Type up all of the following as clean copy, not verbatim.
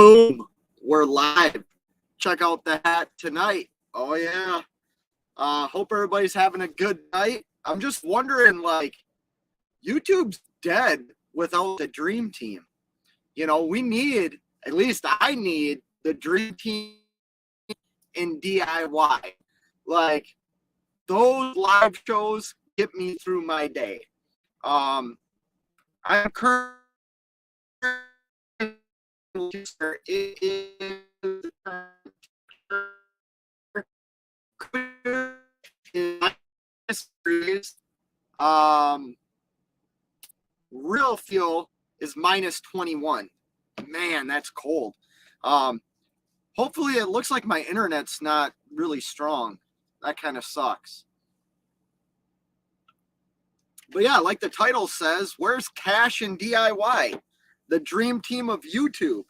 Boom. We're live. Check out the hat tonight. Oh, yeah. Hope everybody's having a good night. I'm just wondering, like, YouTube's dead without the dream team. You know, we need, at least I need, the dream team in DIY. Like, those live shows get me through my day. I'm currently real fuel is minus 21. Man, that's cold. Hopefully it looks like my internet's not really strong. That kind of sucks. But yeah, like the title says, where's Cash and DIY? The dream team of YouTube.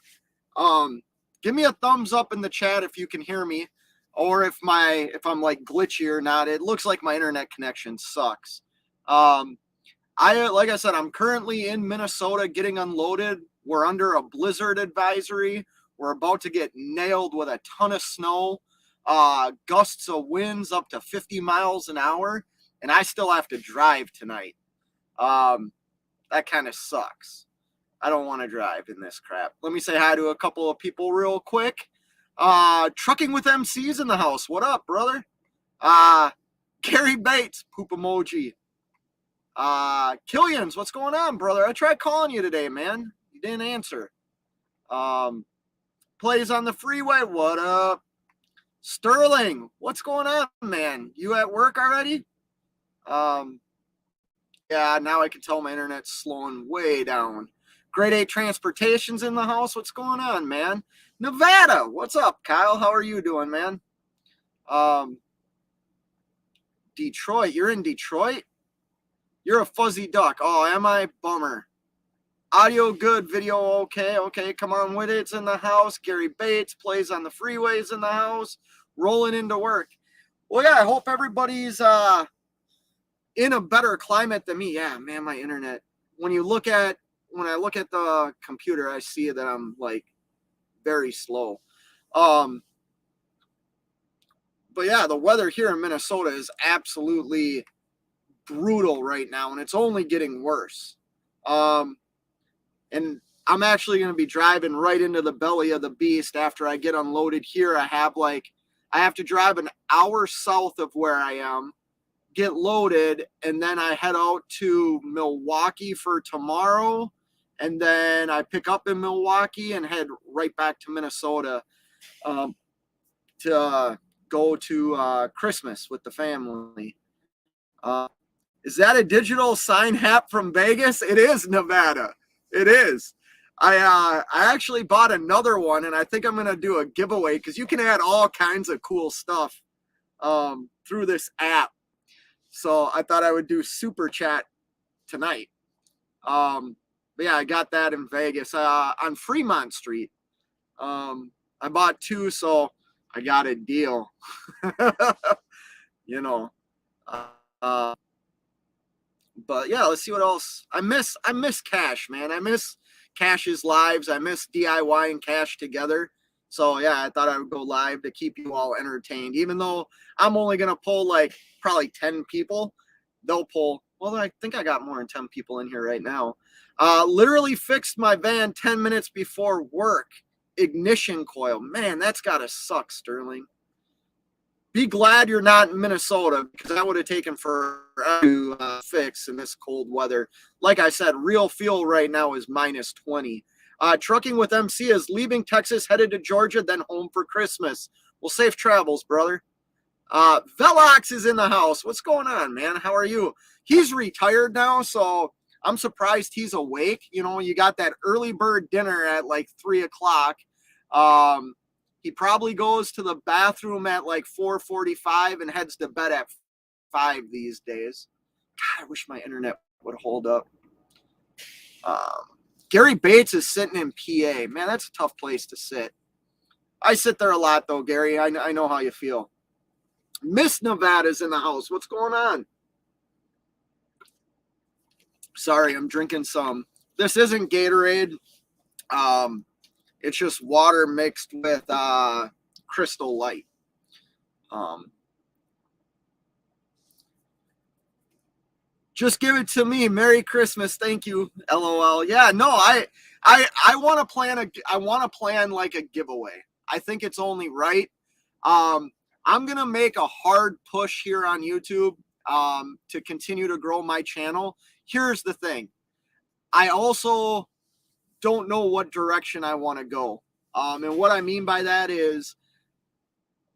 Give me a thumbs up in the chat if you can hear me, or if I'm like glitchy or not. It looks like my internet connection sucks. Like I said, I'm currently in Minnesota getting unloaded. We're under a blizzard advisory. We're about to get nailed with a ton of snow, gusts of winds up to 50 miles an hour, and I still have to drive tonight. That kind of sucks. I don't want to drive in this crap. Let me say hi to a couple of people real quick. Trucking with MC's in the house. What up, brother? Gary Bates, poop emoji. Killians, what's going on, brother? I tried calling you today, man. You didn't answer. Plays on the freeway. What up? Sterling, what's going on, man? You at work already? Yeah, now I can tell my internet's slowing way down. Grade 8 Transportation's in the house. What's going on, man? Nevada, what's up, Kyle? How are you doing, man? Detroit, you're in Detroit? You're a fuzzy duck. Oh, am I? Bummer. Audio good, video okay. Okay, come on with it. It's in the house. Gary Bates plays on the freeways in the house. Rolling into work. Well, yeah, I hope everybody's in a better climate than me. Yeah, man, my internet. When I look at the computer, I see that I'm like very slow. But yeah, the weather here in Minnesota is absolutely brutal right now, and it's only getting worse. And I'm actually going to be driving right into the belly of the beast after I get unloaded here. I have to drive an hour south of where I am, get loaded, and then I head out to Milwaukee for tomorrow, and then I pick up in Milwaukee and head right back to Minnesota to go to Christmas with the family. Is that a digital sign hat from Vegas? It is, Nevada. It is. I actually bought another one, and I think I'm going to do a giveaway because you can add all kinds of cool stuff through this app. So I thought I would do super chat tonight. But yeah, I got that in Vegas on Fremont Street. I bought two, so I got a deal. You know. But yeah, let's see what else. I miss Cash, man. I miss Cash's lives. I miss DIY and Cash together. So yeah, I thought I would go live to keep you all entertained. Even though I'm only gonna pull like probably 10 people, they'll pull. Well, I think I got more than 10 people in here right now. Literally fixed my van 10 minutes before work. Ignition coil. Man, that's gotta suck, Sterling. Be glad you're not in Minnesota, because that would have taken forever to fix in this cold weather. Like I said, real fuel right now is minus 20. Trucking with MC is leaving Texas, headed to Georgia, then home for Christmas. Well, safe travels, brother. Velox is in the house. What's going on, man? How are you? He's retired now, so I'm surprised he's awake. You know, you got that early bird dinner at like 3 o'clock. He probably goes to the bathroom at like 4:45 and heads to bed at 5 these days. God, I wish my internet would hold up. Gary Bates is sitting in PA. Man, that's a tough place to sit. I sit there a lot, though, Gary. I know how you feel. Miss Nevada's in the house. What's going on? Sorry, I'm drinking some. This isn't Gatorade. It's just water mixed with Crystal Light. Just give it to me. Merry Christmas. Thank you. LOL. Yeah, no, I want to plan like a giveaway. I think it's only right. I'm going to make a hard push here on YouTube to continue to grow my channel. Here's the thing. I also don't know what direction I want to go. And what I mean by that is,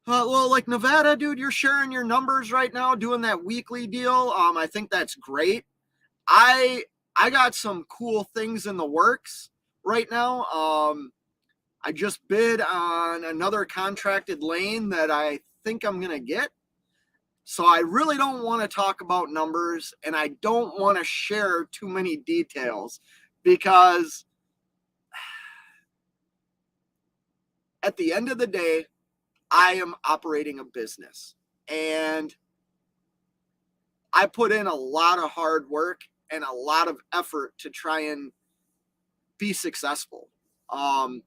well, like Nevada, dude, you're sharing your numbers right now, doing that weekly deal. I think that's great. I got some cool things in the works right now. I just bid on another contracted lane that I think I'm gonna get. So I really don't want to talk about numbers, and I don't want to share too many details because at the end of the day, I am operating a business, and I put in a lot of hard work and a lot of effort to try and be successful. And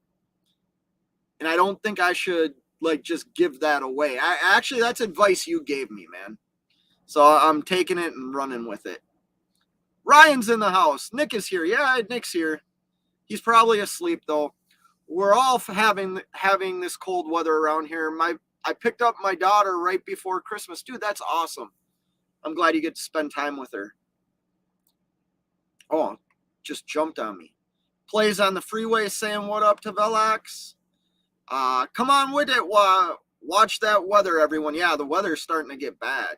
I don't think I should like just give that away. Actually, that's advice you gave me, man. So I'm taking it and running with it. Ryan's in the house. Nick is here. Yeah, Nick's here. He's probably asleep though. We're all having this cold weather around here. I picked up my daughter right before Christmas. Dude, that's awesome. I'm glad you get to spend time with her. Oh, just jumped on me. Plays on the freeway saying what up to Velox. Come on with it. Watch that weather, everyone. Yeah, the weather's starting to get bad.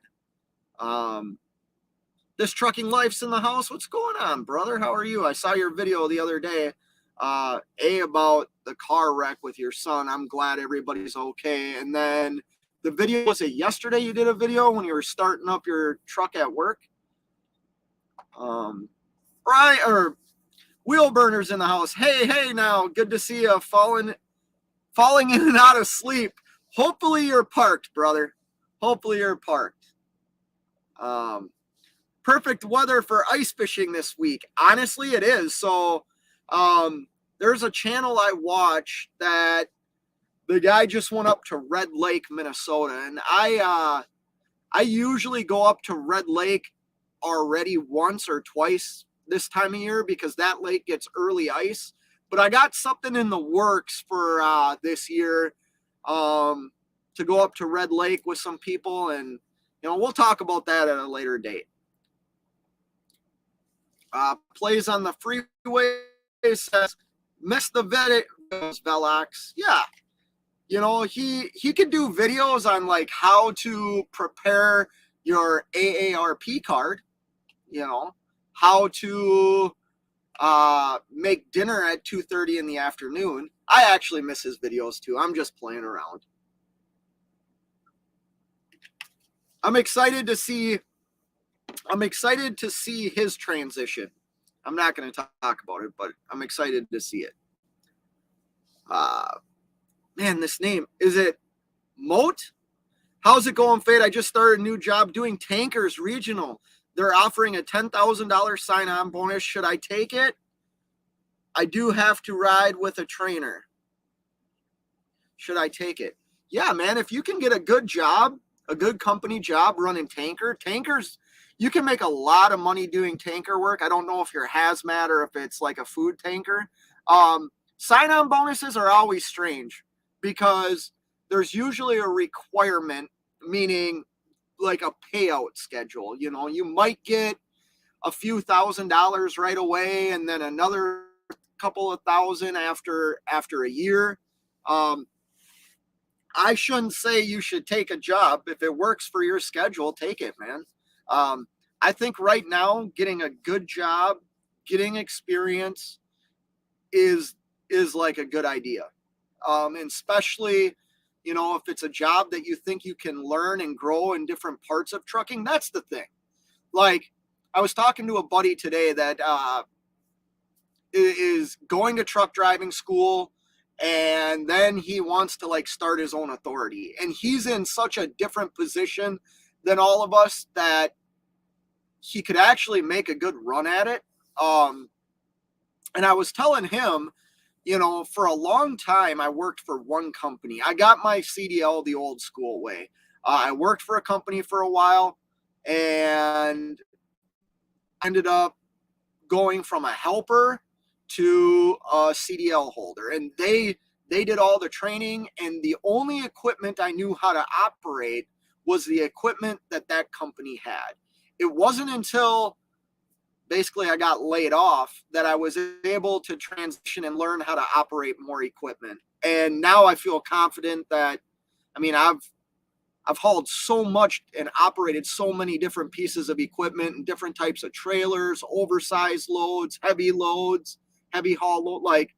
This trucking life's in the house. What's going on, brother? How are you? I saw your video the other day. About the car wreck with your son. I'm glad everybody's okay. And then the video, was it yesterday you did a video when you were starting up your truck at work? Right, or wheel burners in the house. Hey now, good to see you falling in and out of sleep. Hopefully you're parked, brother. Hopefully you're parked. Perfect weather for ice fishing this week. Honestly, it is. So there's a channel I watch that the guy just went up to Red Lake, Minnesota, and I usually go up to Red Lake already once or twice this time of year because that lake gets early ice. But I got something in the works for this year to go up to Red Lake with some people, and we'll talk about that at a later date. Plays on the freeway, says miss the videos, Velox. Yeah, he could do videos on like how to prepare your AARP card, how to make dinner at 2:30 in the afternoon. I actually miss his videos too. I'm just playing around. I'm excited to see his transition. I'm not going to talk about it, but I'm excited to see it. Man, this name, is it Moat? How's it going, Fade? I just started a new job doing Tankers Regional. They're offering a $10,000 sign-on bonus. Should I take it? I do have to ride with a trainer. Should I take it? Yeah, man, if you can get a good job, a good company job running tankers, you can make a lot of money doing tanker work. I don't know if you're hazmat or if it's like a food tanker. Sign-on bonuses are always strange because there's usually a requirement, meaning like a payout schedule. You might get a few $1,000s right away and then another couple of thousand after a year. I shouldn't say you should take a job. If it works for your schedule, take it, man. I think right now getting a good job, getting experience is like a good idea. And especially, if it's a job that you think you can learn and grow in different parts of trucking, that's the thing. Like, I was talking to a buddy today that is going to truck driving school, and then he wants to like start his own authority. And he's in such a different position than all of us that he could actually make a good run at it. And I was telling him for a long time, I worked for one company. I got my CDL the old school way. I worked for a company for a while and ended up going from a helper to a CDL holder. And they did all the training, and the only equipment I knew how to operate was the equipment that company had. It wasn't until basically I got laid off that I was able to transition and learn how to operate more equipment. And now I feel confident that, I've hauled so much and operated so many different pieces of equipment and different types of trailers, oversized loads, heavy haul load. Like,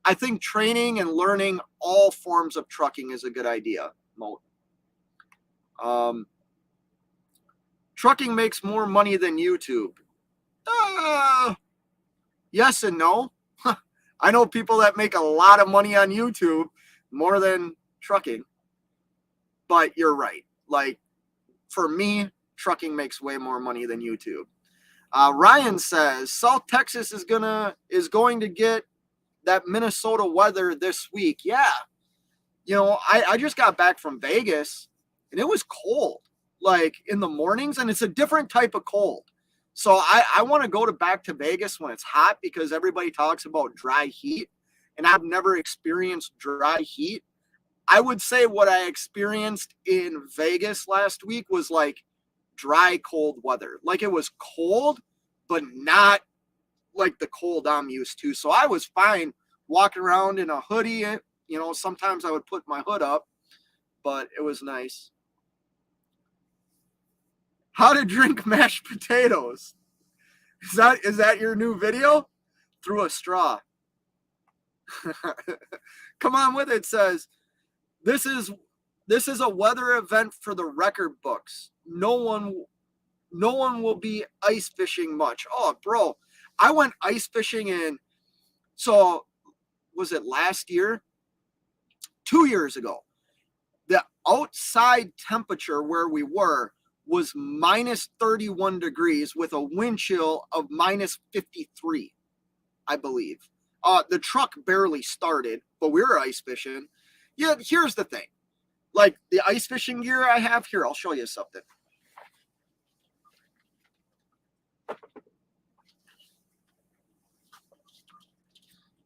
I think training and learning all forms of trucking is a good idea. Trucking makes more money than YouTube. Yes and no. I know people that make a lot of money on YouTube, more than trucking. But you're right. Like, for me, trucking makes way more money than YouTube. Ryan says South Texas is going to get that Minnesota weather this week. Yeah. I just got back from Vegas and it was cold, like in the mornings, and it's a different type of cold. So I want to go back to Vegas when it's hot, because everybody talks about dry heat, and I've never experienced dry heat. I would say what I experienced in Vegas last week was like dry, cold weather. Like, it was cold, but not like the cold I'm used to. So I was fine walking around in a hoodie. Sometimes I would put my hood up, but it was nice. How to drink mashed potatoes. Is that your new video? Through a straw. Come on with it. Says, This is a weather event for the record books. No one will be ice fishing much. Oh, bro, I went ice fishing so was it last year? 2 years ago. The outside temperature where we were was minus 31 degrees with a wind chill of minus 53, I believe. The truck barely started, but we were ice fishing. Yeah, here's the thing. Like, the ice fishing gear I have here, I'll show you something.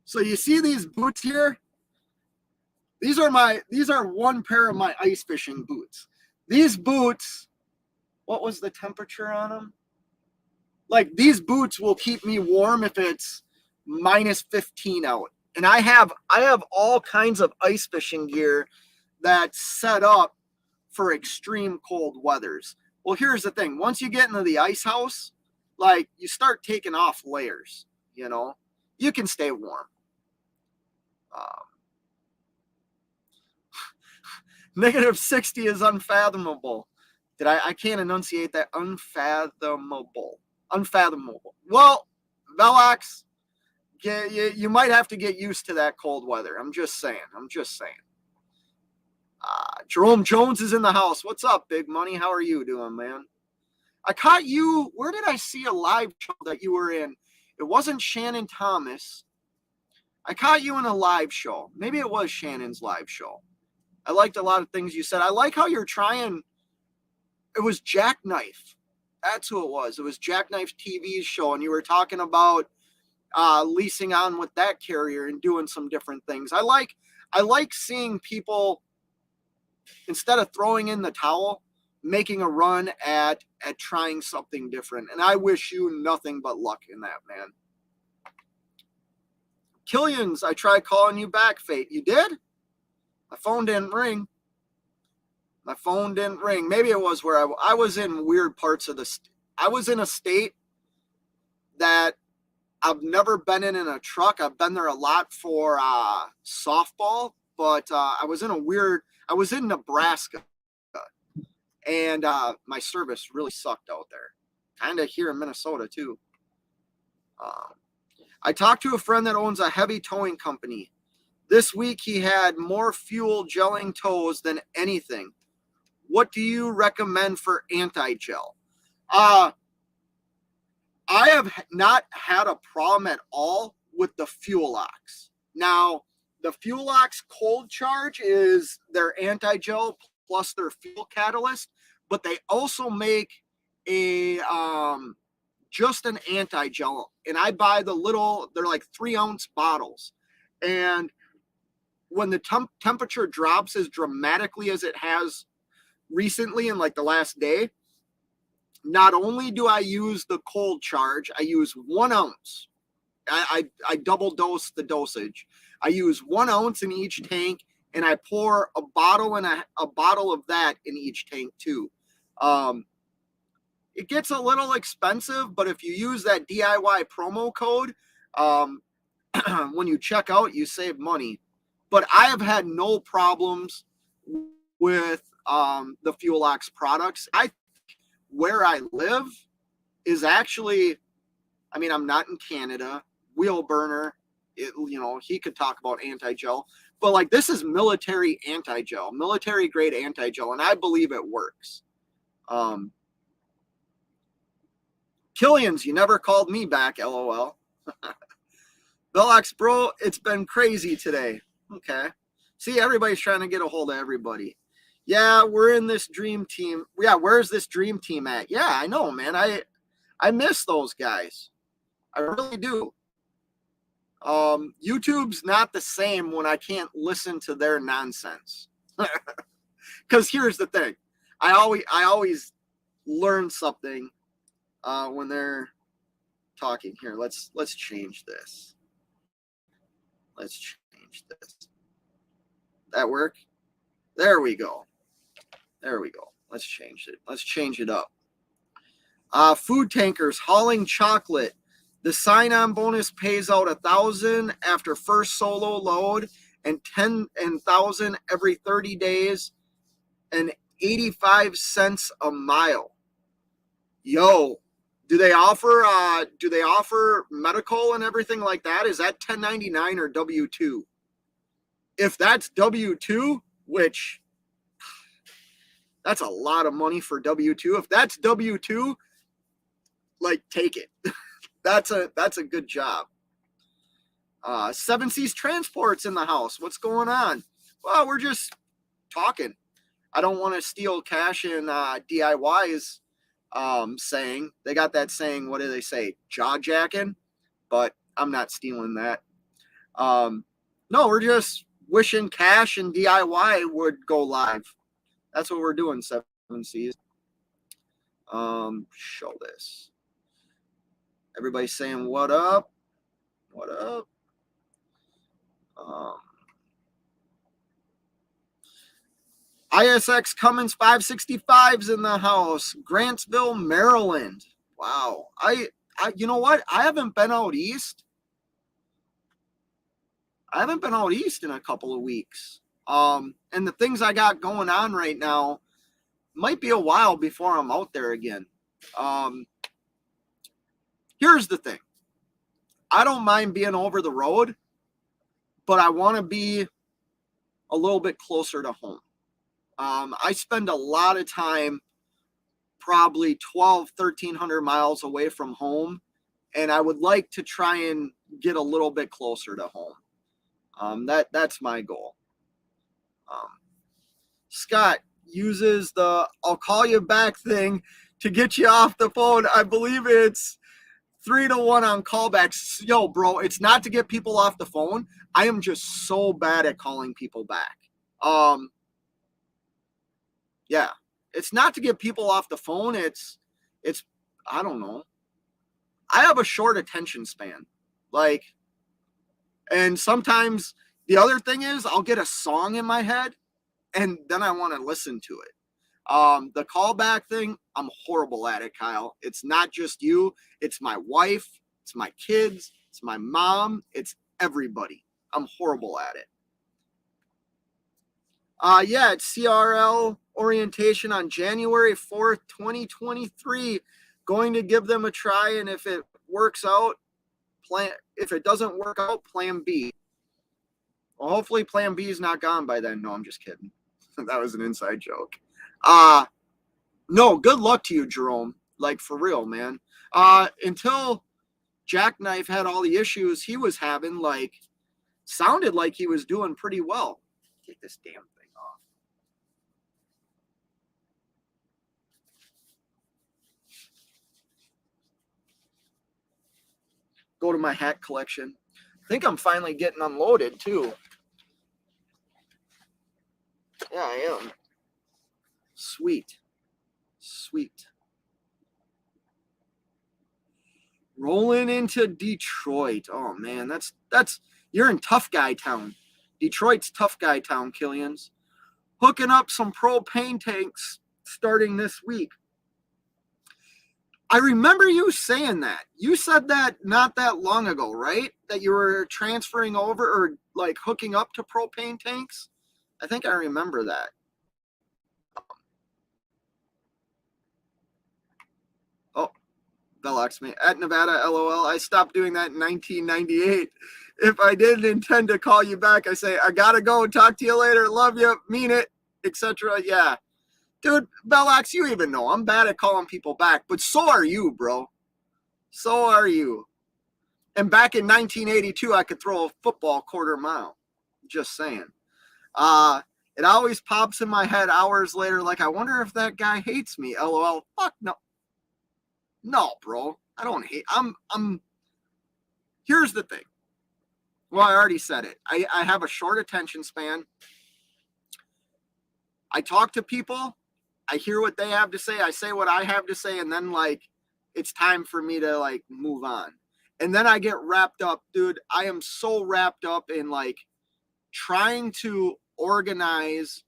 So you see these boots here? These are one pair of my ice fishing boots. These boots, what was the temperature on them? Like, these boots will keep me warm if it's minus 15 out. And I have all kinds of ice fishing gear that's set up for extreme cold weathers. Well, here's the thing. Once you get into the ice house, like, you start taking off layers, you can stay warm. Negative 60 is unfathomable. I can't enunciate that. Unfathomable. Well, Velox, you might have to get used to that cold weather. I'm just saying. Jerome Jones is in the house. What's up, Big Money? How are you doing, man? I caught you. Where did I see a live show that you were in? It wasn't Shannon Thomas. I caught you in a live show. Maybe it was Shannon's live show. I liked a lot of things you said. I like how you're trying. It was Jackknife. That's who it was. It was Jackknife TV's show, and you were talking about leasing on with that carrier and doing some different things. I like seeing people, instead of throwing in the towel, making a run at trying something different. And I wish you nothing but luck in that, man. Killians, I tried calling you back, Fate. You did? My phone didn't ring. Maybe it was where I was in weird parts of I was in a state that I've never been in a truck. I've been there a lot for softball, but I was in Nebraska, and my service really sucked out there. Kind of here in Minnesota too. I talked to a friend that owns a heavy towing company. This week he had more fuel gelling tows than anything. What do you recommend for anti-gel? I have not had a problem at all with the fuel ox. Now, the Fuelox Cold Charge is their anti-gel plus their fuel catalyst, but they also make a just an anti-gel, and I buy the little, they're like 3-ounce bottles. And when the temperature drops as dramatically as it has recently in like the last day, not only do I use the cold charge, I use 1 ounce. I double dose the dosage. I use 1 ounce in each tank, and I pour a bottle and a bottle of that in each tank too. It gets a little expensive, but if you use that DIY promo code, when you check out, you save money. But I have had no problems with the Fuelox products. I think where I live is actually, I mean, I'm not in Canada. Wheel burner, he could talk about anti-gel, but like this is military anti-gel, military grade anti-gel, and I believe it works. Killians, you never called me back, LOL. Velox, bro, it's been crazy today. Okay. See, everybody's trying to get a hold of everybody. Yeah, we're in this dream team. Yeah, where's this dream team at? Yeah, I know, man. I miss those guys. I really do. YouTube's not the same when I can't listen to their nonsense. Because here's the thing. I always learn something when they're talking. Here, let's change this. Let's change this. That work? There we go. There we go. Let's change it. Let's change it up. Food tankers hauling chocolate. The sign-on bonus pays out $1,000 after first solo load, and $10,000 every 30 days, and 85 cents a mile. Yo, do they offer medical and everything like that? Is that 1099 or W-2? If that's W-2, which that's a lot of money for W-2. If that's W-2, like, take it. That's a good job. Seven Seas Transport's in the house. What's going on? Well, we're just talking. I don't want to steal Cash and DIY's saying. They got that saying, what do they say? Jaw jacking? But I'm not stealing that. No, we're just wishing Cash and DIY would go live. That's what we're doing, Seven Seas. Show this. Everybody's saying, what up? What up? ISX Cummins 565's in the house. Grantsville, Maryland. Wow. I you know what? I haven't been out east. In a couple of weeks. And the things I got going on right now might be a while before I'm out there again. Here's the thing. I don't mind being over the road, but I want to be a little bit closer to home. I spend a lot of time probably 1,300 miles away from home, and I would like to try and get a little bit closer to home. That's my goal. Scott uses the I'll call you back thing to get you off the phone. I believe it's 3-1 on callbacks. Yo, bro, it's not to get people off the phone. I am just so bad at calling people back. Yeah, it's not to get people off the phone. It's I don't know. I have a short attention span. Like, and sometimes the other thing is I'll get a song in my head and then I want to listen to it. The callback thing, I'm horrible at it, Kyle. It's not just you. It's my wife. It's my kids. It's my mom. It's everybody. I'm horrible at it. Yeah, it's CRL orientation on January 4th, 2023. Going to give them a try, and if it works out, if it doesn't work out, plan B. Well, hopefully plan B is not gone by then. No, I'm just kidding. That was an inside joke. No, good luck to you, Jerome. Like, for real, man. Until Jackknife had all the issues he was having, like, sounded like he was doing pretty well. Take this damn thing off. Go to my hat collection. I think I'm finally getting unloaded too. Yeah, I am. Sweet. Sweet. Rolling into Detroit. Oh man, that's you're in tough guy town. Detroit's tough guy town, Killians. Hooking up some propane tanks starting this week. I remember you saying that. You said that not that long ago, right? That you were transferring over or like hooking up to propane tanks. I think I remember that. Oh, Velox me at Nevada, LOL. I stopped doing that in 1998. If I didn't intend to call you back, I say, I gotta go. Talk to you later. Love you. Mean it, etc. Yeah. Dude, Velox, you even know I'm bad at calling people back, but so are you, bro. So are you. And back in 1982, I could throw a football quarter mile. Just saying. It always pops in my head hours later, like, I wonder if that guy hates me. LOL. Fuck no. No, bro. I don't hate. Here's the thing. Well, I already said it. I have a short attention span. I talk to people. I hear what they have to say. I say what I have to say. And then, like, it's time for me to, like, move on. And then I get wrapped up. Dude, I am so wrapped up in, like, trying to organize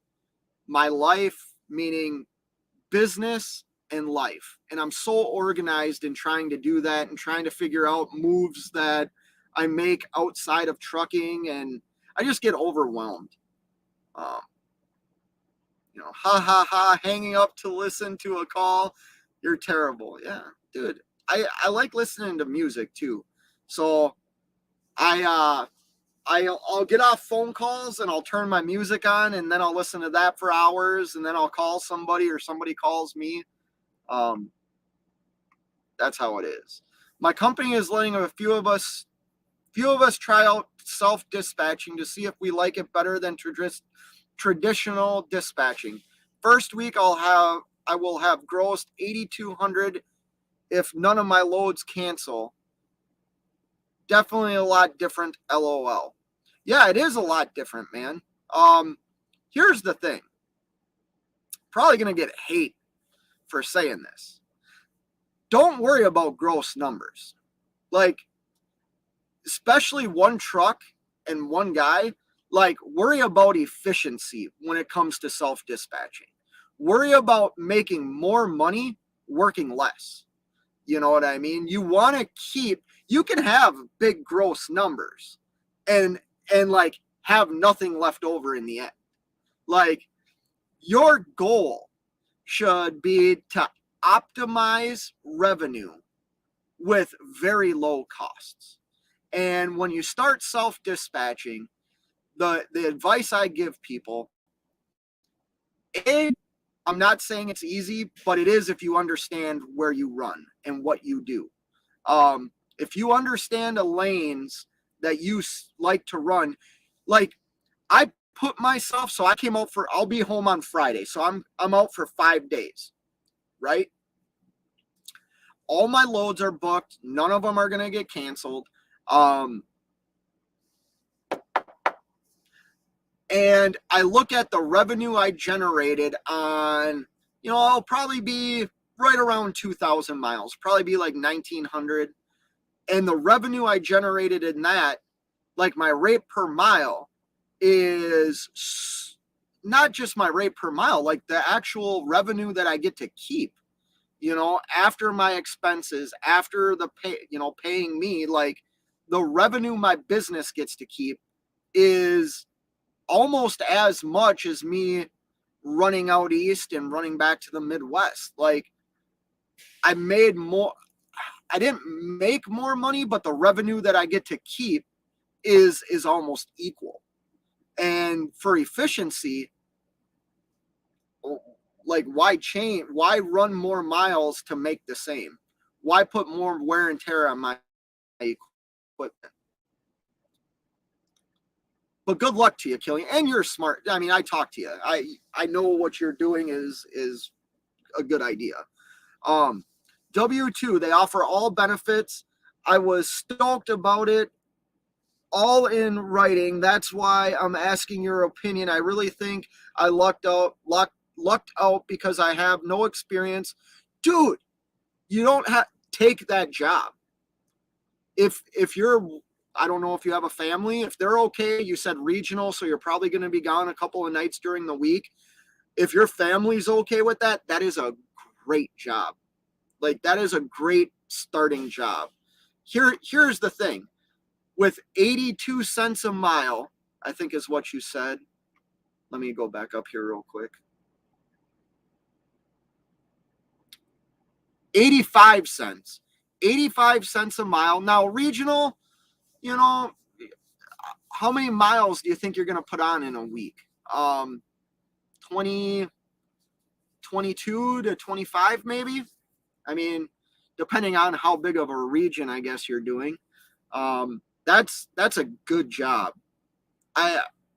my life, meaning business and life. And I'm so organized in trying to do that and trying to figure out moves that I make outside of trucking. And I just get overwhelmed. Hanging up to listen to a call. You're terrible. Yeah, dude. I like listening to music too. So I'll get off phone calls and I'll turn my music on and then I'll listen to that for hours and then I'll call somebody or somebody calls me. That's how it is. My company is letting a few of us try out self-dispatching to see if we like it better than traditional dispatching. First week I will have grossed 8,200 if none of my loads cancel. Definitely a lot different, LOL. Yeah, it is a lot different, man. Here's the thing. Probably going to get hate for saying this. Don't worry about gross numbers. Like, especially one truck and one guy, like, worry about efficiency when it comes to self-dispatching. Worry about making more money working less. You know what I mean? You want to you can have big gross numbers and like have nothing left over in the end. Like, your goal should be to optimize revenue with very low costs. And when you start self-dispatching, the advice I give people, I'm not saying it's easy, but it is if you understand where you run and what you do. If you understand the lanes that you like to run, like I put myself, so I'll be home on Friday. So I'm out for 5 days, right? All my loads are booked. None of them are going to get canceled. And I look at the revenue I generated on, I'll probably be right around 2,000 miles, probably be like 1,900. And the revenue I generated in that, like my rate per mile is not just my rate per mile, like the actual revenue that I get to keep, after my expenses, after the paying me, like the revenue my business gets to keep is almost as much as me running out east and running back to the Midwest. Like, I didn't make more money, but the revenue that I get to keep is almost equal. And for efficiency, like, why run more miles to make the same? Why put more wear and tear on my equipment? But good luck to you, Killian. And you're smart. I mean, I talk to you. I know what you're doing is a good idea. W2, they offer all benefits. I was stoked about it, all in writing. That's why I'm asking your opinion. I really think I lucked out because I have no experience. Dude, you don't have take that job. If you're, I don't know if you have a family, if they're okay, you said regional, so you're probably going to be gone a couple of nights during the week. If your family's okay with that, that is a great job. Like, that is a great starting job. Here's the thing. With 82 cents a mile, I think is what you said. Let me go back up here real quick. 85 cents. 85 cents a mile. Now, regional, you know, how many miles do you think you're going to put on in a week? 20, 22 to 25 maybe? I mean, depending on how big of a region I guess you're doing. That's a good job.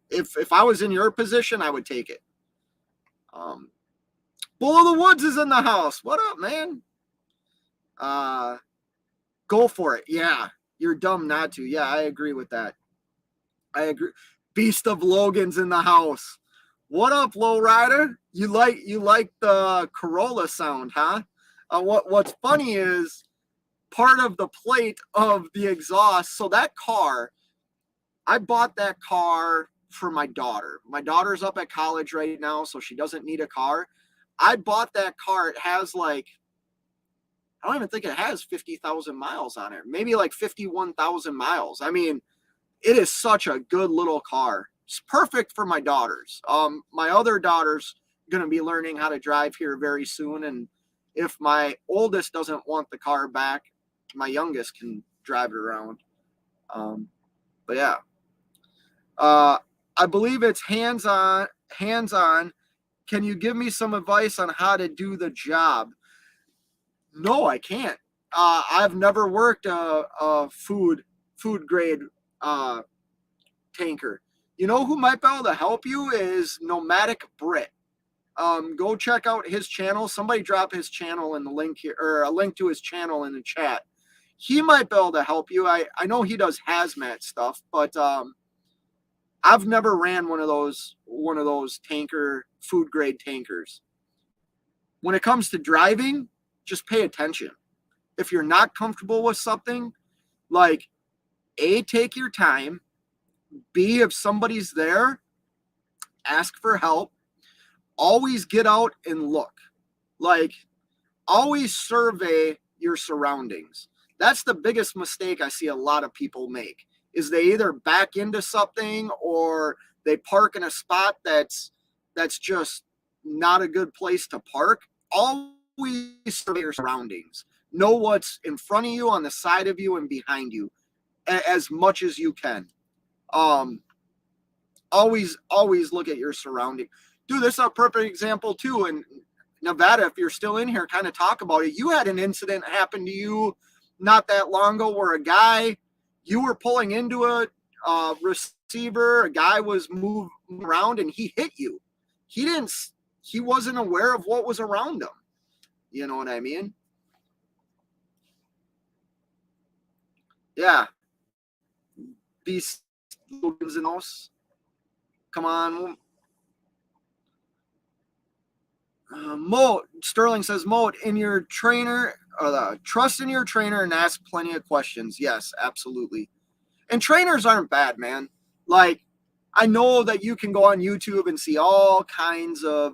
If I was in your position, I would take it. Bull of the Woods is in the house. What up, man? Go for it. Yeah, you're dumb not to. Yeah, I agree with that. I agree. Beast of Logan's in the house. What up, lowrider? You like the Corolla sound, huh? What's funny is part of the plate of the exhaust. So that car, I bought that car for my daughter. My daughter's up at college right now, so she doesn't need a car. I bought that car. It has like, I don't even think it has 50,000 miles on it. Maybe like 51,000 miles. I mean, it is such a good little car. It's perfect for my daughters. My other daughter's going to be learning how to drive here very soon. And if my oldest doesn't want the car back, my youngest can drive it around. But yeah. I believe it's hands-on. Can you give me some advice on how to do the job? No, I can't. I've never worked a food grade tanker. You know who might be able to help you is Nomadic Brit. Go check out his channel. Somebody drop his channel in the link here, or a link to his channel in the chat. He might be able to help you. I know he does hazmat stuff, but I've never ran one of those tanker food grade tankers. When it comes to driving, just pay attention. If you're not comfortable with something, like A, take your time. B, if somebody's there, ask for help. Always get out and look. Like, always survey your surroundings. That's the biggest mistake I see a lot of people make, is they either back into something or they park in a spot that's just not a good place to park. Always survey your surroundings. Know what's in front of you, on the side of you, and behind you as much as you can. Always look at your surrounding. Dude, this is a perfect example too. In Nevada, if you're still in here, kind of talk about it. You had an incident happen to you not that long ago where a guy, you were pulling into a receiver, a guy was moving around and he hit you. He wasn't aware of what was around him. You know what I mean? Yeah. These Logans and us. Come on. Mo Sterling says, Mo, in your trainer, trust in your trainer and ask plenty of questions. Yes, absolutely. And trainers aren't bad, man. Like, I know that you can go on YouTube and see all kinds of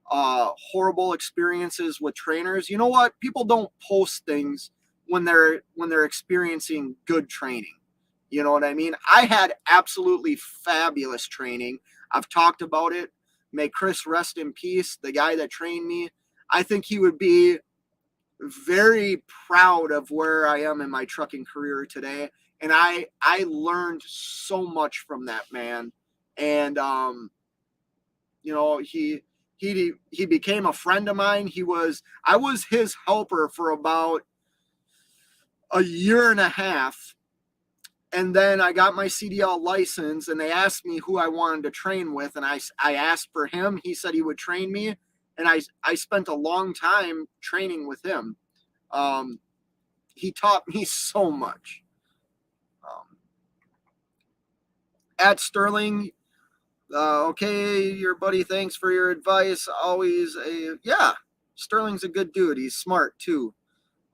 horrible experiences with trainers. You know what? People don't post things when they're experiencing good training. You know what I mean? I had absolutely fabulous training. I've talked about it. May Chris rest in peace, the guy that trained me. I think he would be very proud of where I am in my trucking career today. And I learned so much from that man. And, you know, he became a friend of mine. I was his helper for about a year and a half. And then I got my CDL license, and they asked me who I wanted to train with. And I asked for him. He said he would train me. And I spent a long time training with him. He taught me so much. At Sterling, okay, your buddy, thanks for your advice. Always yeah, Sterling's a good dude. He's smart too.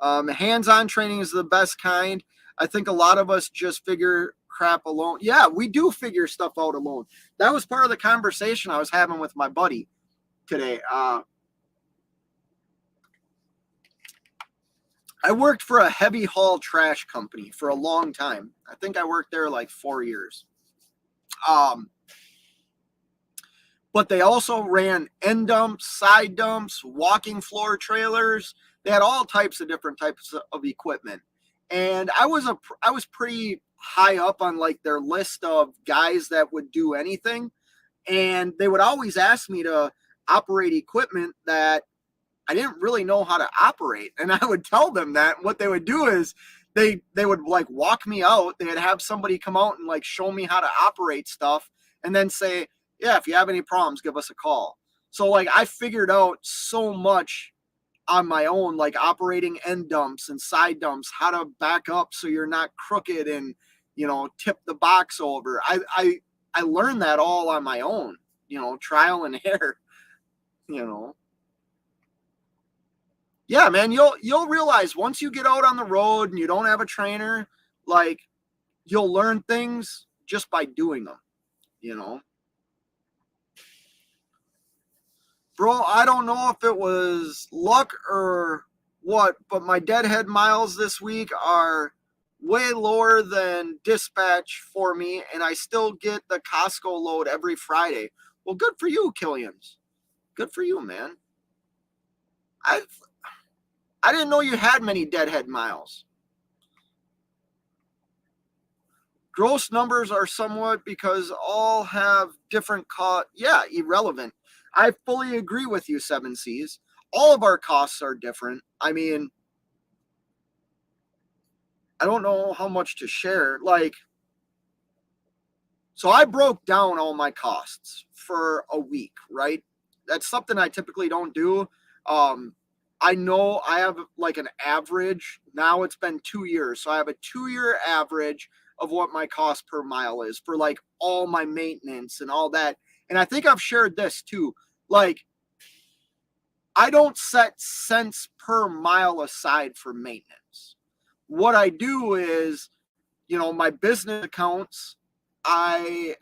Hands-on training is the best kind. I think a lot of us just figure crap alone. Yeah, we do figure stuff out alone. That was part of the conversation I was having with my buddy today. I worked for a heavy haul trash company for a long time. I think I worked there like 4 years. But they also ran end dumps, side dumps, walking floor trailers. They had all types of different types of equipment. And I was pretty high up on like their list of guys that would do anything. And they would always ask me to operate equipment that I didn't really know how to operate. And I would tell them that. What they would do is they would like walk me out. They'd have somebody come out and like show me how to operate stuff and then say, yeah, if you have any problems, give us a call. So like I figured out so much on my own, like operating end dumps and side dumps, how to back up so you're not crooked and, you know, tip the box over. I learned that all on my own, you know, trial and error, you know. Yeah, man, you'll realize once you get out on the road and you don't have a trainer, like you'll learn things just by doing them, you know. Bro, I don't know if it was luck or what, but my deadhead miles this week are way lower than dispatch for me, and I still get the Costco load every Friday. Well, good for you, Killians. Good for you, man. I didn't know you had many deadhead miles. Gross numbers are somewhat because all have different cost. Yeah, irrelevant. I fully agree with you, 7Cs. All of our costs are different. I mean, I don't know how much to share. Like, so I broke down all my costs for a week, right? That's something I typically don't do. I know I have like an average. Now it's been 2 years. So I have a 2-year average of what my cost per mile is for like all my maintenance and all that. And I think I've shared this too. Like, I don't set cents per mile aside for maintenance. What I do is, you know, my business accounts, I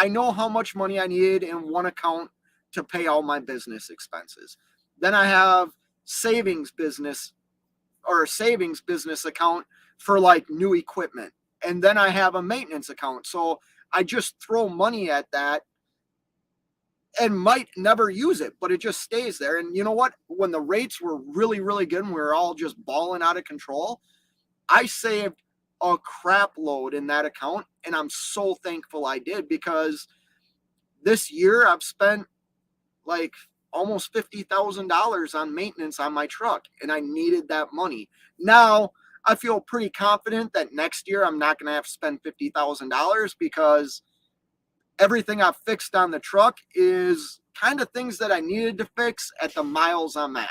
know how much money I need in one account to pay all my business expenses. Then I have savings business account for like new equipment. And then I have a maintenance account. So I just throw money at that and might never use it, but it just stays there. And you know what? When the rates were really, really good and we were all just balling out of control, I saved a crap load in that account. And I'm so thankful I did, because this year I've spent like almost $50,000 on maintenance on my truck, and I needed that money. Now I feel pretty confident that next year I'm not going to have to spend $50,000, because everything I've fixed on the truck is kind of things that I needed to fix at the miles I'm at.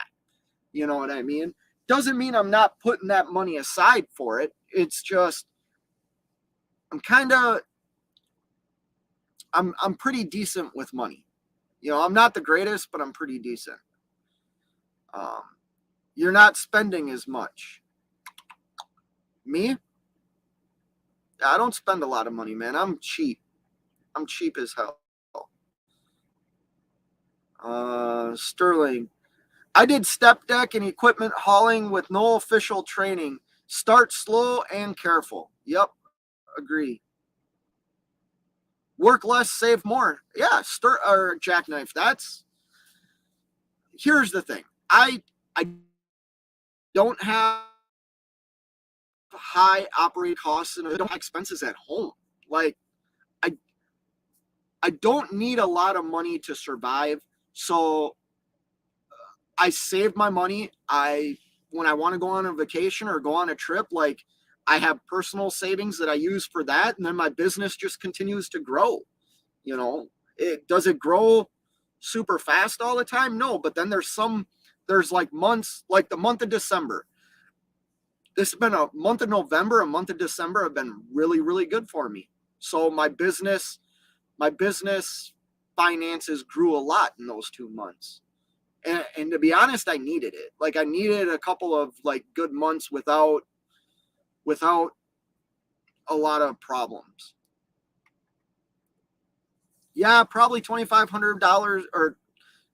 You know what I mean? Doesn't mean I'm not putting that money aside for it. It's just I'm pretty decent with money. You know, I'm not the greatest, but I'm pretty decent. You're not spending as much. Me? I don't spend a lot of money, man. I'm cheap. I'm cheap as hell. Sterling. I did step deck and equipment hauling with no official training. Start slow and careful. Yep. Agree. Work less, save more. Yeah, or jackknife. Here's the thing. I don't have high operating costs and I don't have expenses at home. Like, I don't need a lot of money to survive. So I save my money. When I want to go on a vacation or go on a trip, like I have personal savings that I use for that, and then my business just continues to grow. You know, does it grow super fast all the time? No, but then there's like months, like the month of December. This has been a month of November, a month of December have been really, really good for me. So my business finances grew a lot in those 2 months. And to be honest, I needed it. Like I needed a couple of like good months without a lot of problems. Yeah, probably $2,500 or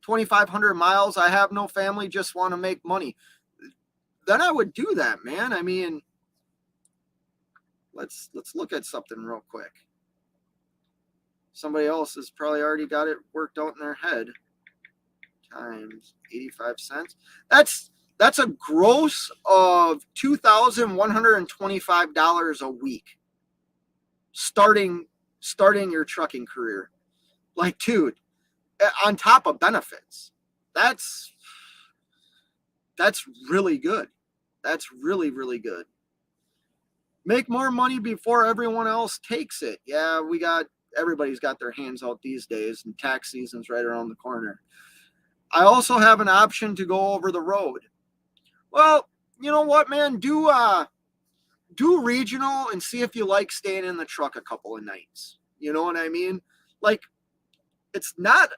2,500 miles. I have no family, just want to make money. Then I would do that, man. I mean, let's look at something real quick. Somebody else has probably already got it worked out in their head. Times 85 cents. That's a gross of $2,125 a week starting your trucking career. Like, dude, on top of benefits. That's really good. That's really, really good. Make more money before everyone else takes it. Yeah, everybody's got their hands out these days, and tax season's right around the corner. I also have an option to go over the road. Well, you know what, man? Do regional and see if you like staying in the truck a couple of nights. You know what I mean? Like, it's not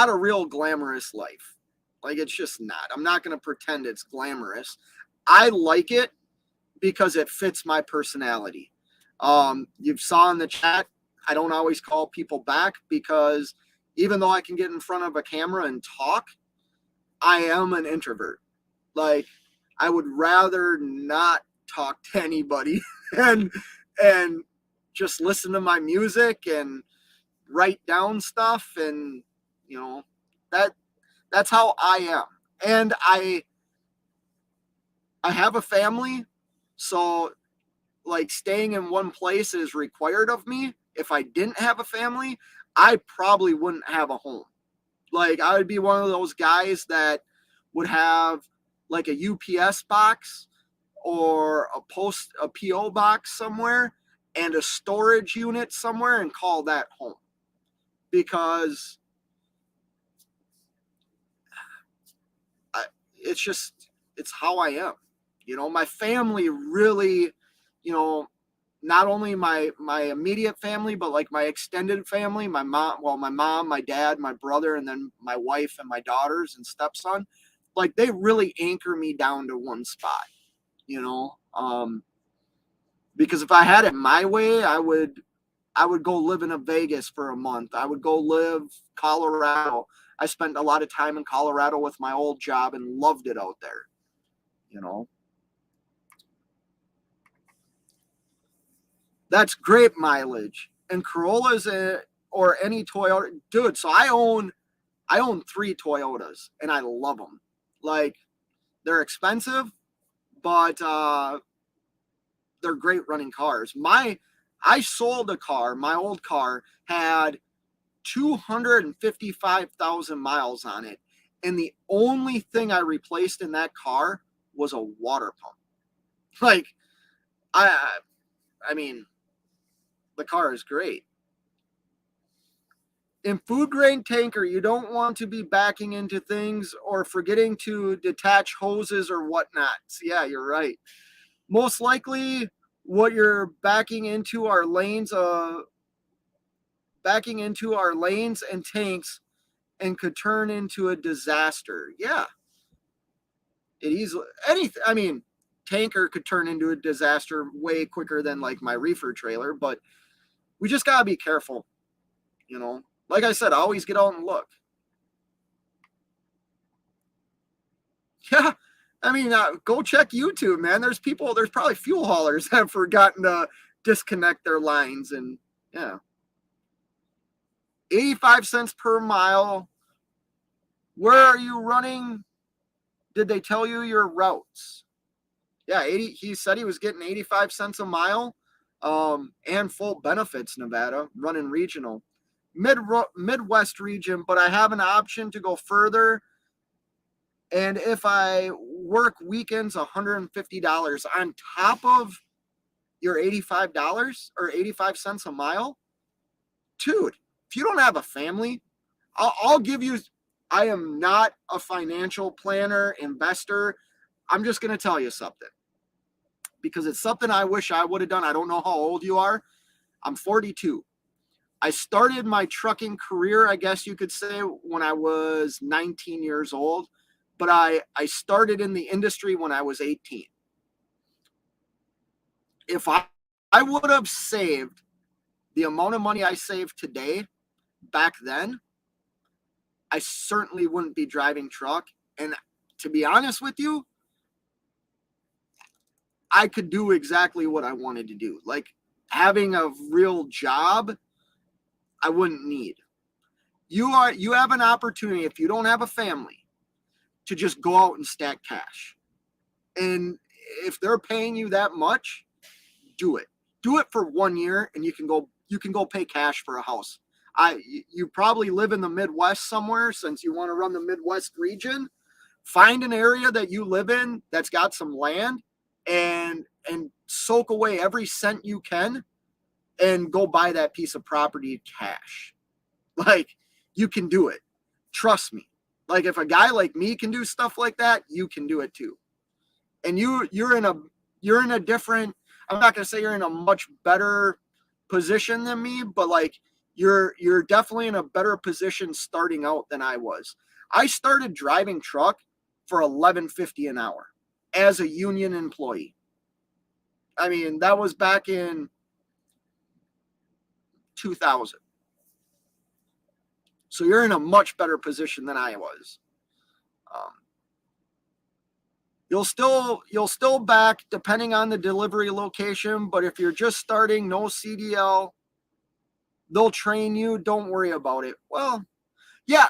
a real glamorous life. Like, it's just not. I'm not going to pretend it's glamorous. I like it because it fits my personality. You saw in the chat, I don't always call people back because even though I can get in front of a camera and talk, I am an introvert. Like, I would rather not talk to anybody and just listen to my music and write down stuff, and you know, that's how I am. And I have a family, so like staying in one place is required of me. If I didn't have a family, I probably wouldn't have a home. Like, I would be one of those guys that would have like a UPS box or a PO box somewhere and a storage unit somewhere and call that home. Because it's how I am. You know, my family really, you know, not only my immediate family, but like my extended family, my mom, my dad, my brother, and then my wife and my daughters and stepson, like they really anchor me down to one spot, you know, because if I had it my way, I would go live in Vegas for a month. I would go live Colorado. I spent a lot of time in Colorado with my old job and loved it out there, you know. That's great mileage. And Corollas or any Toyota, dude. So I own 3 Toyotas and I love them. Like, they're expensive, but they're great running cars. I sold a car. My old car had 255,000 miles on it, and the only thing I replaced in that car was a water pump. Like, I mean, the car is great. In food grain tanker, you don't want to be backing into things or forgetting to detach hoses or whatnot. So yeah, you're right. Most likely, what you're backing into are lanes and tanks, and could turn into a disaster. Yeah, it easily anything. I mean, tanker could turn into a disaster way quicker than like my reefer trailer, but we just gotta be careful, you know. Like I said, always get out and look. Yeah, I mean, go check YouTube, man. There's probably fuel haulers that have forgotten to disconnect their lines, and yeah. 85 cents per mile. Where are you running? Did they tell you your routes? Yeah, he said he was getting 85 cents a mile, and full benefits, Nevada, running regional. Midwest region, but I have an option to go further And if I work weekends, $150 on top of your $85 or 85 cents a mile, dude, if you don't have a family, I'll give you, I am not a financial planner, investor. I'm just going to tell you something because it's something I wish I would have done. I don't know how old you are. I'm 42. I started my trucking career, I guess you could say, when I was 19 years old, but I started in the industry when I was 18. If I would have saved the amount of money I saved today back then, I certainly wouldn't be driving truck. And to be honest with you, I could do exactly what I wanted to do. Like having a real job, I wouldn't need. You have an opportunity, if you don't have a family, to just go out and stack cash. And if they're paying you that much, do it. Do it for 1 year and you can go pay cash for a house. You probably live in the Midwest somewhere, since you want to run the Midwest region. Find an area that you live in that's got some land and soak away every cent you can and go buy that piece of property cash. Like, you can do it. Trust me. Like, if a guy like me can do stuff like that, you can do it too. And you're in a different, I'm not going to say you're in a much better position than me, but like you're definitely in a better position starting out than I was. I started driving truck for $11.50 an hour as a union employee. I mean, that was back in 2000. So you're in a much better position than I was. You'll still back depending on the delivery location, but if you're just starting, no CDL, they'll train you. Don't worry about it. Well, yeah,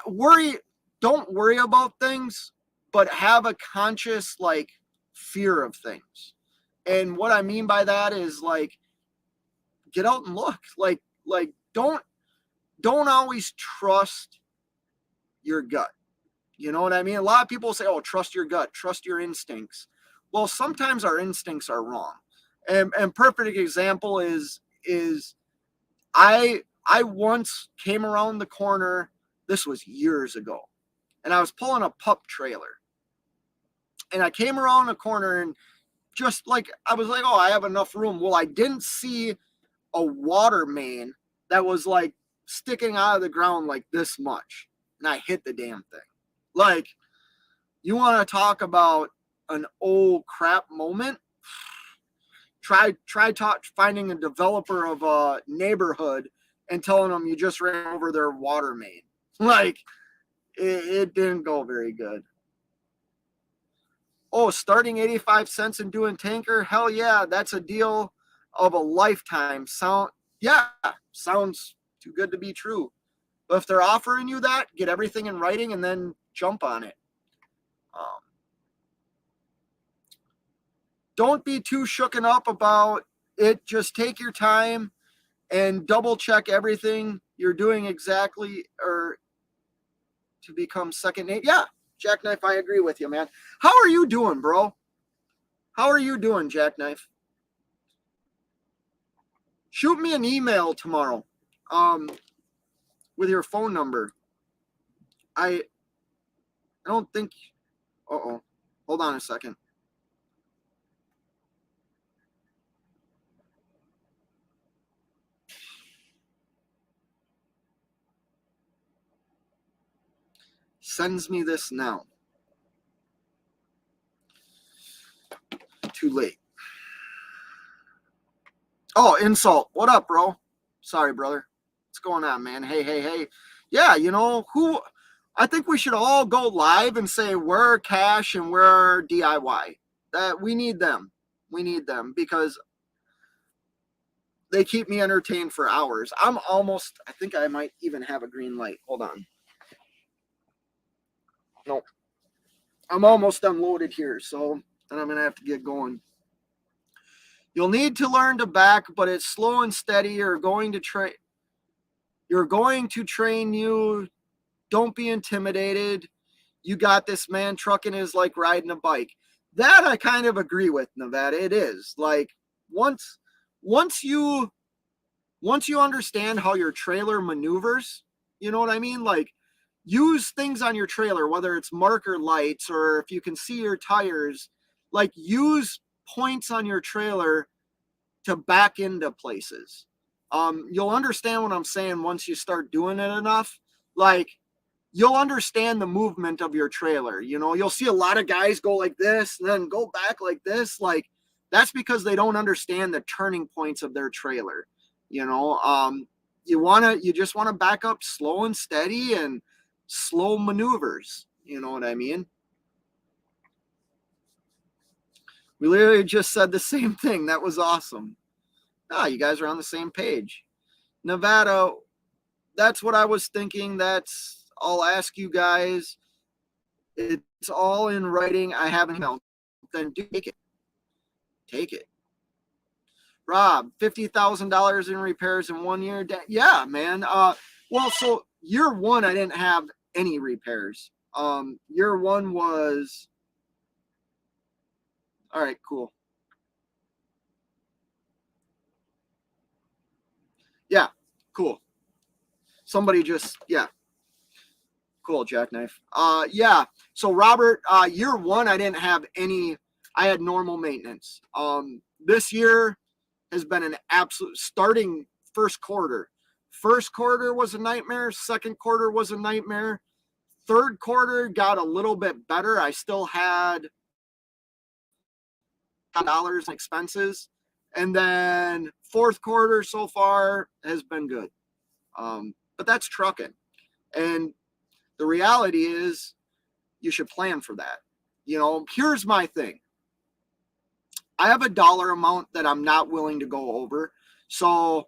don't worry about things, but have a conscious like fear of things. And what I mean by that is like get out and look. Like don't always trust your gut. You know what I mean? A lot of people say, oh, trust your gut, trust your instincts. Well, sometimes our instincts are wrong. And perfect example is I once came around the corner, this was years ago, and I was pulling a pup trailer. And I came around the corner and just like, I was like, oh, I have enough room. Well, I didn't see a water main that was like sticking out of the ground like this much. And I hit the damn thing. Like, you want to talk about an old crap moment? Try finding a developer of a neighborhood and telling them you just ran over their water main. Like, it didn't go very good. Oh, starting 85 cents and doing tanker? Hell yeah, that's a deal of a lifetime. Sounds too good to be true. But if they're offering you that, get everything in writing and then jump on it. Don't be too shooken up about it. Just take your time and double check everything you're doing exactly, or to become second nature. Yeah, Jackknife, I agree with you, man. How are you doing, bro? How are you doing, Jackknife? Shoot me an email tomorrow with your phone number. I don't think, hold on a second. Sends me this now. Too late. Oh, insult. What up, bro? Sorry, brother. What's going on, man? Hey. Yeah, you know, I think we should all go live and say we're cash and we're DIY. That we need them. We need them because they keep me entertained for hours. I think I might even have a green light. Hold on. Nope. I'm almost unloaded here, so then I'm going to have to get going. You'll need to learn to back, but it's slow and steady. You're going to train you. Don't be intimidated. you got this, man. Trucking is like riding a bike. That I kind of agree with, Nevada. It is like once you understand how your trailer maneuvers, you know what I mean? Like use things on your trailer, whether it's marker lights or if you can see your tires, like use points on your trailer to back into places. You'll understand what I'm saying once you start doing it enough. Like you'll understand the movement of your trailer. You know, you'll see a lot of guys go like this and then go back like this. Like that's because they don't understand the turning points of their trailer. You know, you just want to back up slow and steady and slow maneuvers. You know what I mean? We literally just said the same thing. That was awesome. Ah, you guys are on the same page. Nevada, that's what I was thinking. I'll ask you guys. It's all in writing. I haven't emailed. Then take it. Take it. Rob, $50,000 in repairs in 1 year. Yeah, man. Well, so year one, I didn't have any repairs. Year one was, all right, cool. Yeah, cool. Somebody just, yeah. Cool, Jackknife. Yeah. So Robert, year one, I didn't have any, I had normal maintenance. This year has been an absolute, starting first quarter. First quarter was a nightmare. Second quarter was a nightmare. Third quarter got a little bit better. I still had dollars in expenses. And then fourth quarter so far has been good. But that's trucking. And the reality is you should plan for that. You know, here's my thing. I have a dollar amount that I'm not willing to go over. So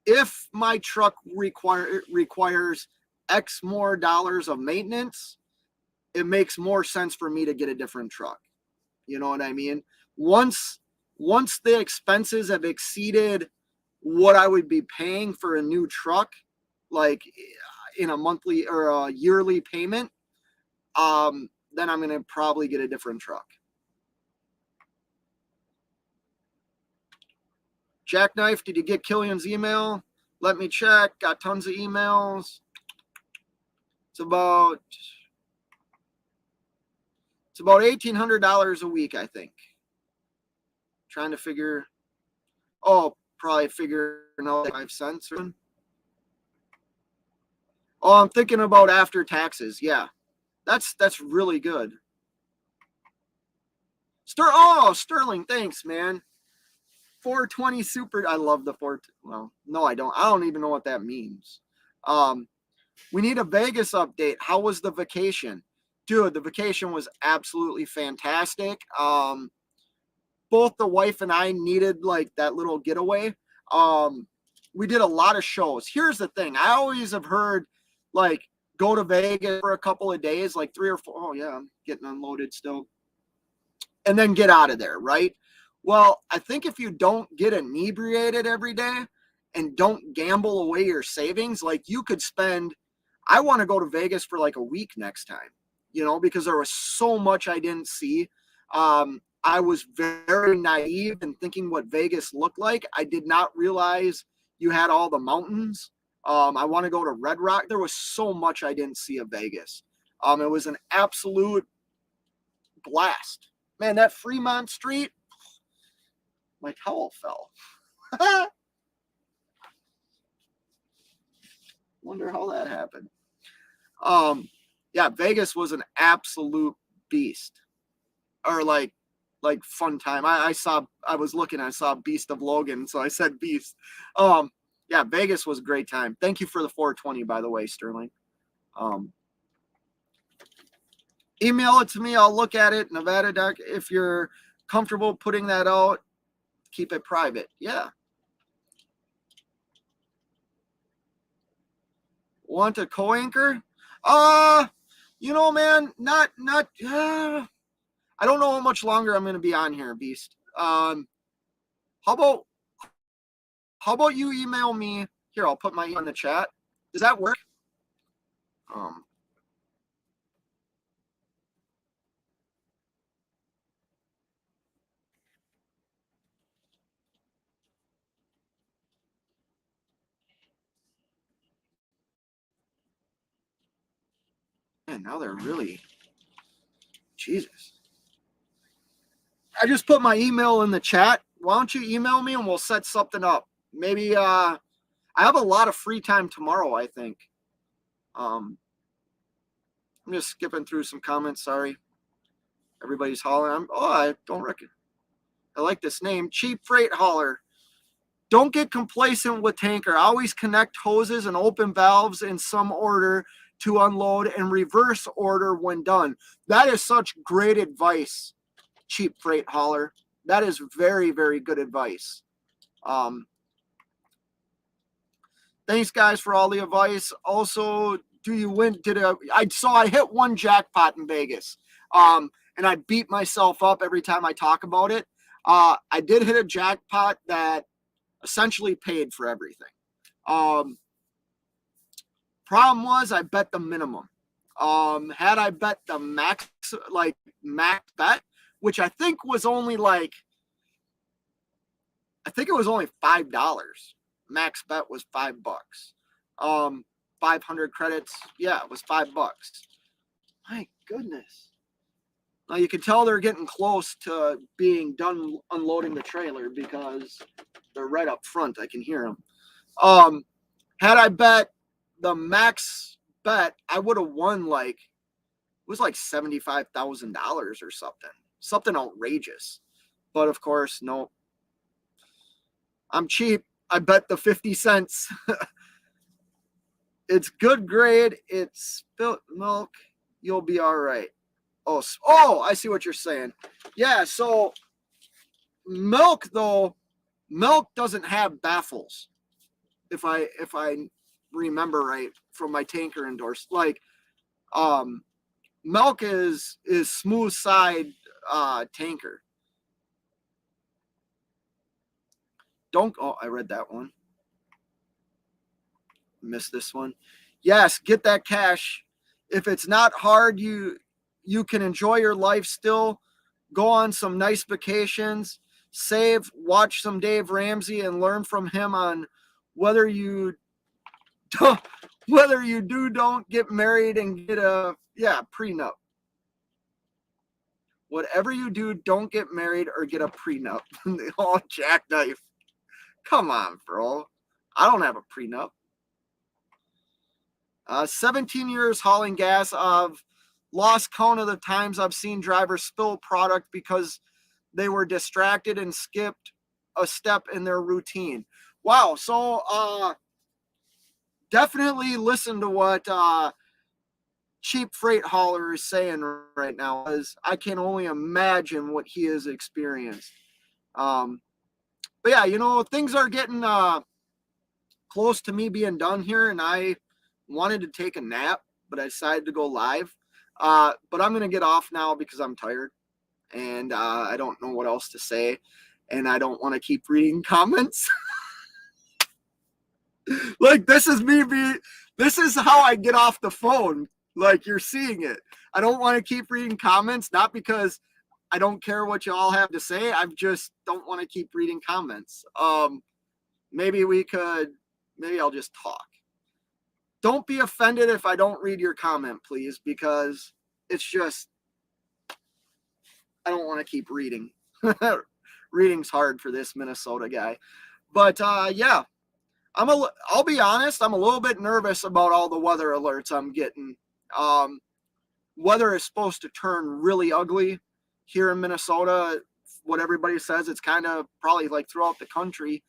if my truck requires X more dollars of maintenance, it makes more sense for me to get a different truck. You know what I mean? Once the expenses have exceeded what I would be paying for a new truck, like in a monthly or a yearly payment, then I'm going to probably get a different truck. Jackknife, did you get Killian's email? Let me check. Got tons of emails. It's about $1,800 a week, I think. Trying to figure. Oh, probably figuring out 5 cents. Oh, I'm thinking about after taxes. Yeah, that's really good. Sterling, thanks, man. 420 super. I love the 4. Well, no, I don't. I don't even know what that means. We need a Vegas update. How was the vacation? Dude, the vacation was absolutely fantastic. Both the wife and I needed like that little getaway. We did a lot of shows. Here's the thing. I always have heard like go to Vegas for a couple of days, like 3 or 4. Oh yeah, I'm getting unloaded still. And then get out of there, right? Well, I think if you don't get inebriated every day and don't gamble away your savings, like you could spend, I want to go to Vegas for like a week next time, you know, because there was so much I didn't see. I was very naive in thinking what Vegas looked like. I did not realize you had all the mountains. I want to go to Red Rock. There was so much I didn't see of Vegas. It was an absolute blast. Man, that Fremont Street, my towel fell. Wonder how that happened. Yeah, Vegas was an absolute beast. Or like fun time. I saw Beast of Logan, so I said beast. Yeah, Vegas was a great time. Thank you for the 420, by the way, Sterling. Email it to me. I'll look at it. Nevada Doc, if you're comfortable putting that out, keep it private. Yeah. Want a co-anchor? You know, man, not I don't know how much longer I'm going to be on here, Beast. How about you email me? Here, I'll put my email in the chat. Does that work? Man, now they're really, Jesus. I just put my email in the chat. Why don't you email me and we'll set something up? Maybe I have a lot of free time tomorrow, I think. I'm just skipping through some comments. Sorry. Everybody's hollering. I don't reckon. I like this name. Cheap Freight Hauler. Don't get complacent with tanker. Always connect hoses and open valves in some order to unload and reverse order when done. That is such great advice, Cheap Freight Hauler. That is very, very good advice. Thanks, guys, for all the advice. Also, do you win? I hit one jackpot in Vegas, and I beat myself up every time I talk about it. I did hit a jackpot that essentially paid for everything. Problem was I bet the minimum. Had I bet the max bet, which I think was only $5. Max bet was $5. 500 credits. Yeah, it was $5. My goodness. Now you can tell they're getting close to being done unloading the trailer because they're right up front. I can hear them. Had I bet the max bet, I would have won it was like $75,000 or something outrageous. But of course, no. I'm cheap. I bet the 50 cents. It's good grade. It's spilt milk. You'll be all right. Oh, I see what you're saying. Yeah, so milk doesn't have baffles. If I remember right from my tanker endorsement, milk is smooth side tanker. I read that one. Missed this one. Yes, get that cash. If it's not hard, you can enjoy your life still. Go on some nice vacations. Save, watch some Dave Ramsey and learn from him on whether you don't get married and get a prenup. Whatever you do, don't get married or get a prenup. Oh, jackknife. Come on, bro. I don't have a prenup. 17 years hauling gas. I've lost count of the times I've seen drivers spill product because they were distracted and skipped a step in their routine. Wow. So definitely listen to what Cheap Freight Hauler is saying right now, because I can only imagine what he has experienced. But yeah, things are getting close to me being done here, and I wanted to take a nap, but I decided to go live. But I'm going to get off now because I'm tired, and I don't know what else to say, and I don't want to keep reading comments. This is how I get off the phone. You're seeing it. I don't want to keep reading comments, not because I don't care what you all have to say. I just don't want to keep reading comments. Maybe I'll just talk. Don't be offended if I don't read your comment, please, because it's just, I don't want to keep reading. Reading's hard for this Minnesota guy. But yeah, I'll be honest, I'm a little bit nervous about all the weather alerts I'm getting. Weather is supposed to turn really ugly here in Minnesota. What everybody says, it's kind of probably throughout the country.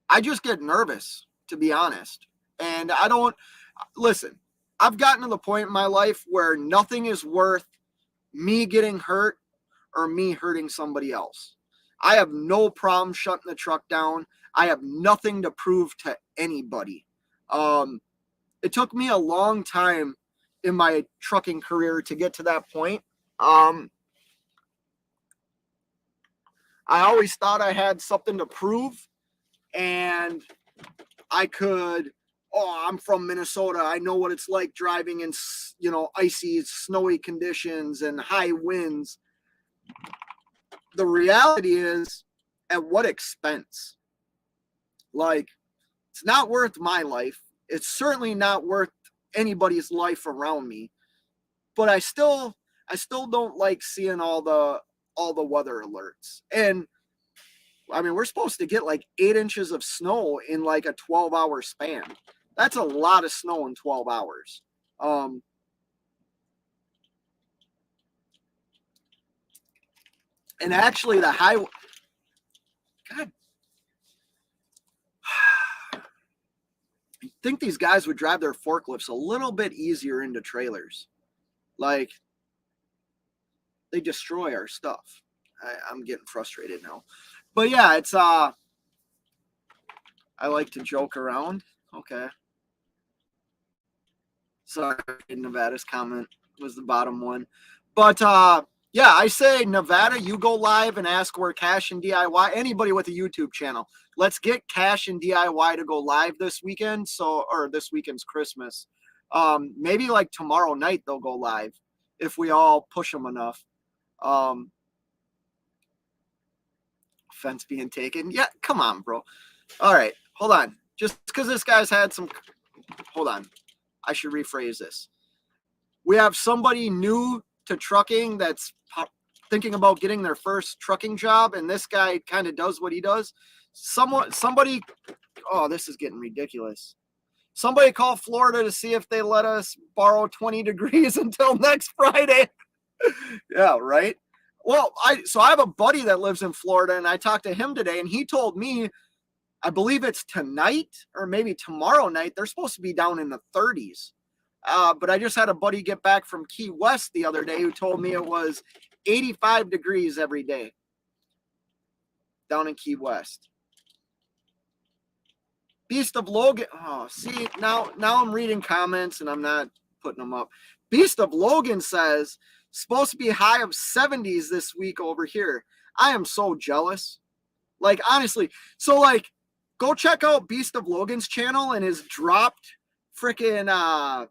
I just get nervous, to be honest. And listen, I've gotten to the point in my life where nothing is worth me getting hurt or me hurting somebody else. I have no problem shutting the truck down. I have nothing to prove to anybody. It took me a long time in my trucking career to get to that point. I always thought I had something to prove, and I could, I'm from Minnesota. I know what it's like driving in, icy, snowy conditions and high winds. The reality is, at what expense? It's not worth my life. It's certainly not worth anybody's life around me. But I still don't like seeing all the weather alerts. And I mean, we're supposed to get like 8 inches of snow in like a 12-hour span. That's a lot of snow in 12 hours. And actually the high, God, I think these guys would drive their forklifts a little bit easier into trailers. Like, they destroy our stuff. I'm getting frustrated now. But yeah, it's I like to joke around. Okay. Sorry, Nevada's comment was the bottom one. But yeah, I say Nevada, you go live and ask where Cash and DIY, anybody with a YouTube channel, let's get Cash and DIY to go live this weekend. Or this weekend's Christmas. Maybe like tomorrow night they'll go live if we all push them enough. Offense being taken. Yeah, come on, bro. All right, hold on. Just because this guy's had some, hold on. I should rephrase this. We have somebody new to trucking that's thinking about getting their first trucking job, and this guy kind of does what he does. Somebody, oh, this is getting ridiculous. Somebody call Florida to see if they let us borrow 20 degrees until next Friday. Yeah, right. Well, I have a buddy that lives in Florida, and I talked to him today, and he told me, I believe it's tonight or maybe tomorrow night, they're supposed to be down in the 30s. But I just had a buddy get back from Key West the other day who told me it was 85 degrees every day down in Key West. Beast of Logan. Oh, see, now I'm reading comments and I'm not putting them up. Beast of Logan says, supposed to be high of 70s this week over here. I am so jealous. Like, honestly. So, like, go check out Beast of Logan's channel and his dropped freaking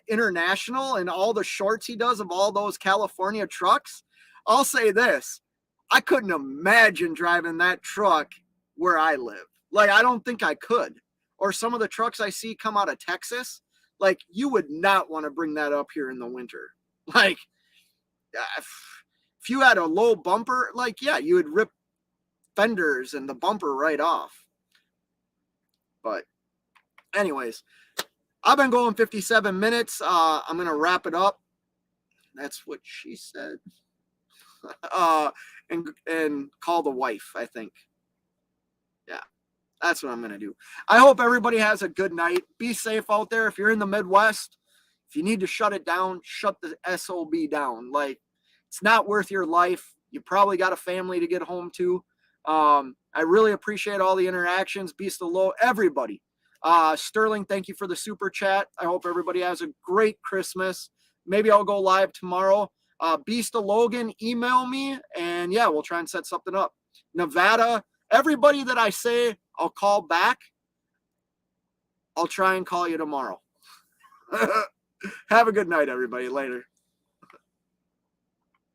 international and all the shorts he does of all those California trucks. I'll say this. I couldn't imagine driving that truck where I live. Like, I don't think I could. Or some of the trucks I see come out of Texas. Like, you would not want to bring that up here in the winter. Like, if you had a low bumper, like, yeah, you would rip fenders and the bumper right off. But anyways, I've been going 57 minutes. I'm going to wrap it up. That's what she said. And call the wife, I think. Yeah, that's what I'm going to do. I hope everybody has a good night. Be safe out there. If you're in the Midwest, if you need to shut it down, shut the SOB down. Like, it's not worth your life. You probably got a family to get home to. I really appreciate all the interactions. Beast of Low, everybody. Sterling, thank you for the super chat. I hope everybody has a great Christmas. Maybe I'll go live tomorrow. Beast of Logan, email me, and yeah, we'll try and set something up. Nevada, everybody that I say I'll call back, I'll try and call you tomorrow. Have a good night, everybody. Later.